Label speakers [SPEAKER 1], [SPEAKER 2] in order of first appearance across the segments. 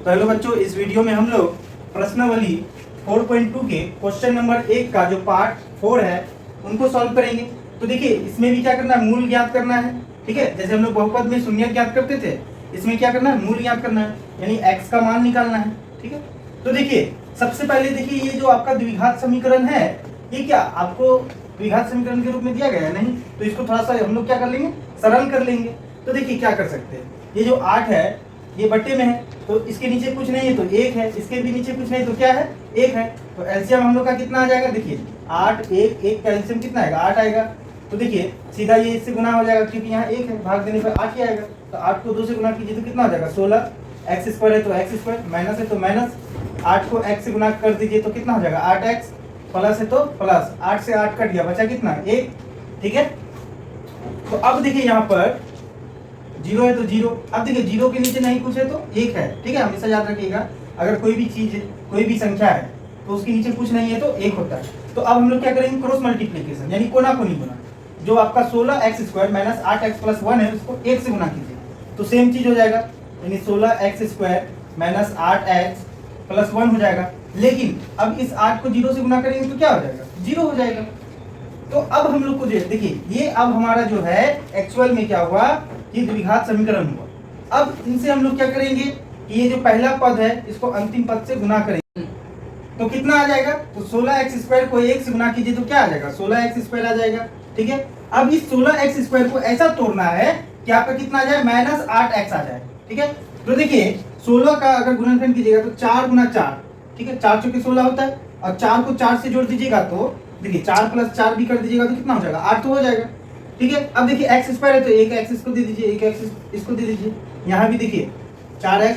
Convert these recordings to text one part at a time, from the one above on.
[SPEAKER 1] तो हेलो बच्चों, इस वीडियो में हम लोग प्रश्नावली 4.2 के क्वेश्चन नंबर 1 का जो पार्ट 4 है उनको सॉल्व करेंगे। तो देखिए, इसमें भी क्या करना है, मूल ज्ञात करना है। ठीक है, जैसे हम लोग बहुपद में शून्य ज्ञात करते थे, इसमें क्या करना है, मूल ज्ञात करना है, यानी x का मान निकालना है। ठीक है, तो देखिए सबसे पहले देखिए, ये जो आपका द्विघात समीकरण है, ये क्या आपको द्विघात समीकरण के रूप में दिया गया है? नहीं, तो इसको थोड़ा सा हम लोग क्या कर लेंगे, सरल कर लेंगे। तो देखिए क्या कर सकते हैं, ये जो 8 है ये बट्टे में है, तो इसके नीचे कुछ नहीं है तो 1 है, इसके भी नीचे कुछ नहीं तो क्या है, 1 है। तो एलसीएम हम लोग का कितना आ जाएगा, देखिए 8 1 का एलसीएम कितना आएगा, 8 आएगा। तो देखिए सीधा ये इससे गुना हो जाएगा, क्योंकि यहाँ 1 है, भाग देने पर 8 ही आएगा। तो 8 को 2 से गुना कीजिए तो कितना हो जाएगा, 16। एक्स स्क्वायर है तो एक्स स्क्वायर, माइनस है तो माइनस, 8 को x से गुना कर दीजिए तो कितना हो जाएगा, 8x, प्लस है तो प्लस, 8 से 8 कट गया, बचा कितना, 1। ठीक है, तो अब देखिए यहाँ पर 0 है तो 0, अब देखिए 0 के नीचे नहीं कुछ है तो 1 है। ठीक है, हमेशा याद रखिएगा, अगर कोई भी चीज, कोई भी संख्या है तो उसके नीचे कुछ नहीं है तो 1 होता है। तो अब हम लोग क्या करेंगे, क्रॉस मल्टीप्लीकेशन, यानी कोना कोनी गुना। जो आपका 16x square minus 8x plus 1 है उसको 1 से गुना कीजिए तो सेम चीज हो जाएगा, यानी 16x square minus 8x plus 1 हो जाएगा। लेकिन अब इस 8 को 0 से गुना करेंगे तो क्या हो जाएगा, 0 हो जाएगा। तो अब हम लोग को जो देखिए, ये अब हमारा जो है एक्चुअल में क्या हुआ, ये द्विघात समीकरण हुआ। अब इनसे हम लोग क्या करेंगे कि ये जो पहला पद है इसको अंतिम पद से गुना करेंगे तो कितना आ जाएगा, तो 16x स्क्वायर को 1 से गुना कीजिए तो क्या आ जाएगा, 16x स्क्वायर आ जाएगा। ठीक है, अब इस 16x स्क्वायर को ऐसा तोड़ना है कि आपका कितना आ जाए, माइनस 8x आ जाए। ठीक है, तो देखिए 16 का अगर गुणनखंड कीजिएगा तो 4 गुना 4, ठीक है, 4 चौके 16 होता है, और 4 को 4 से जोड़ दीजिएगा तो देखिए 4 प्लस 4 भी कर दीजिएगा तो कितना हो जाएगा, 8 तो हो जाएगा। ठीक है, अब देखिए एक्स स्क्वायर है तो एक एक्स इसको दे दीजिए, एक एक्स इसको दे दीजिए, यहाँ भी देखिए 4x,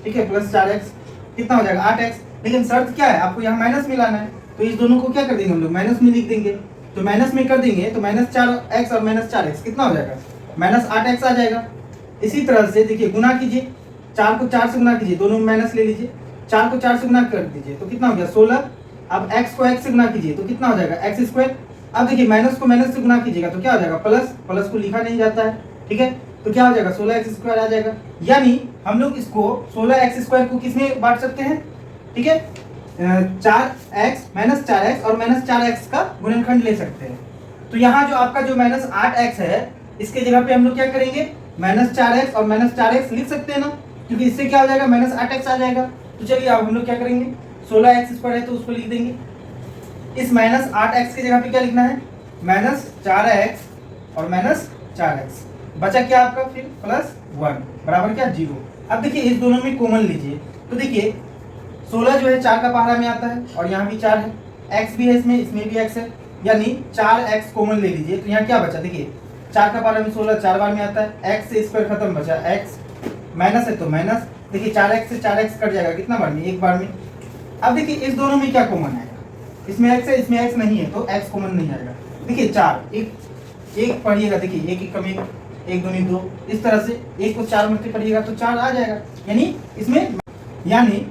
[SPEAKER 1] ठीक है, प्लस 4x कितना हो जाएगा, 8x। लेकिन शर्त क्या है, आपको यहाँ माइनस में लाना है, तो इस दोनों को क्या कर देंगे हम लोग, माइनस में लिख देंगे। तो माइनस में कर देंगे तो माइनस 4x और माइनस 4x कितना हो जाएगा, माइनस 8x आ जाएगा। इसी तरह से देखिए गुना कीजिए, 4 को 4 से गुना कीजिए, दोनों में माइनस ले लीजिए, 4 को 4 से गुना कर दीजिए तो कितना हो गया, 16। अब x को x से गुना कीजिए तो कितना हो जाएगा, एक्स स्क्वायर। अब देखिए माइनस को माइनस से गुना कीजिएगा तो क्या हो जाएगा, प्लस, प्लस को लिखा नहीं जाता है। ठीक है, तो क्या हो जाएगा, 16x स्क्वायर आ जाएगा। यानी हम लोग इसको 16x स्क्वायर को किसमें बांट सकते हैं, ठीक है, 4x माइनस 4x और माइनस 4x का गुणनखंड ले सकते हैं। तो यहाँ जो आपका जो माइनस 8x है इसके जगह पे हम लोग क्या करेंगे, माइनस 4x और माइनस 4x लिख सकते हैं ना, क्योंकि इससे क्या हो जाएगा, माइनस 8x आ जाएगा। तो चलिए अब हम लोग क्या करेंगे, 16x स्क्वायर है तो उसको लिख देंगे, इस माइनस 8x की जगह पे क्या लिखना है, माइनस 4x और माइनस 4x, बचा क्या आपका फिर प्लस 1 बराबर क्या, 0। अब देखिए इस दोनों में कॉमन लीजिए तो देखिए 16 जो है 4 का पहाड़ा में आता है और यहाँ भी 4 है, x भी है इसमें भी x है, यानी 4x कॉमन ले लीजिए तो यहाँ क्या बचा, देखिए 4 का पहाड़ा में 16 4 बार में आता है, x से स्क्वायर खत्म, बचा x, माइनस है तो माइनस, देखिए 4x से 4x कट जाएगा कितना बार में, एक बार में। अब देखिए इस दोनों में क्या कॉमन आएगा, इसमें x है इसमें x नहीं है तो x कॉमन नहीं आएगा। देखिए 4 एक पढ़िएगा, देखिए 1 1 कम 1, 1 दूनी 2, इस तरह से 1 को 4 मल्टी पढ़िएगा तो 4 आ जाएगा, यानी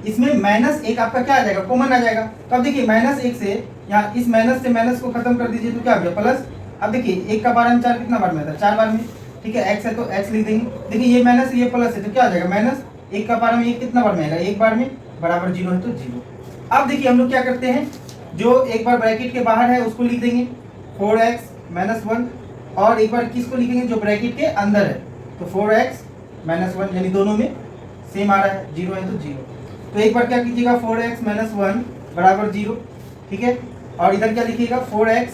[SPEAKER 1] इसमें माइनस 1 आपका क्या आ जाएगा, कॉमन आ जाएगा। तो अब देखिए माइनस 1 से यहाँ इस माइनस से माइनस को खत्म कर दीजिए तो क्या हो गया, प्लस। अब देखिए 1 का 12 में 4 कितना बार में आता है, 4 बार में। ठीक है, x है तो x लिख देंगे, देखिए ये माइनस ये प्लस है तो क्या आ जाएगा, माइनस 1 का 12 में 1 कितना बार में आएगा, एक बार में, बराबर 0 है तो 0। अब देखिए हम लोग क्या करते हैं, जो एक बार ब्रैकेट के बाहर है उसको लिख देंगे 4x माइनस 1, और एक बार किसको लिखेंगे, जो ब्रैकेट के अंदर है, तो 4x माइनस 1, यानी दोनों में सेम आ रहा है, 0 है तो 0। तो एक बार क्या कीजिएगा, 4x माइनस 1 बराबर 0। ठीक है, और इधर क्या लिखिएगा, 4x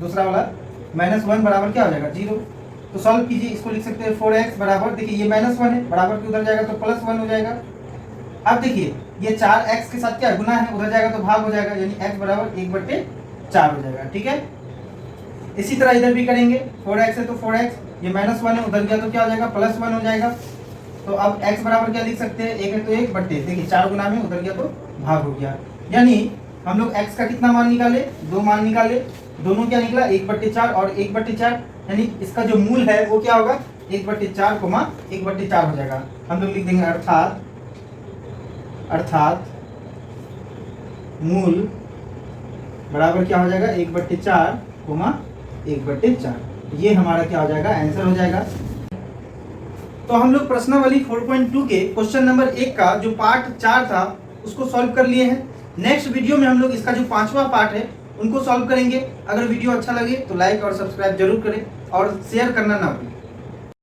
[SPEAKER 1] दूसरा वाला माइनस 1 बराबर क्या हो जाएगा, 0। तो सॉल्व कीजिए, इसको लिख सकते हैं 4x बराबर, देखिए ये माइनस 1 है, बराबर के उधर जाएगा तो प्लस 1 हो जाएगा। अब देखिए ये 4x के साथ क्या गुना है, उधर जाएगा तो भाग हो जाएगा, यानी x बराबर 1/4 हो जाएगा। ठीक है, इसी तरह इधर भी करेंगे, 4x है तो 4x, ये माइनस 1 है, उधर गया तो क्या हो जाएगा, प्लस 1 हो जाएगा। तो अब x बराबर क्या लिख सकते हैं, 1 है तो 1 बट्टे, देखिए 4 गुना में उधर गया तो भाग हो गया। यानी हम लोग x का कितना मान निकाले, 2 मान निकाले, दोनों क्या निकला, 1/4 और 1/4, यानी इसका जो मूल है वो क्या होगा, 1/4 कोमा 1/4 हो जाएगा। हम लोग लिख देंगे अर्थात मूल बराबर क्या हो जाएगा, 1/4 कोमा 1/4, ये हमारा क्या हो जाएगा, आंसर हो जाएगा। तो हम लोग प्रश्नावली 4.2 के क्वेश्चन नंबर 1 का जो पार्ट 4 था उसको सॉल्व कर लिए हैं। नेक्स्ट वीडियो में हम लोग इसका जो 5वां पार्ट है उनको सॉल्व करेंगे। अगर वीडियो अच्छा लगे तो लाइक और सब्सक्राइब जरूर करें और शेयर करना ना भूलें।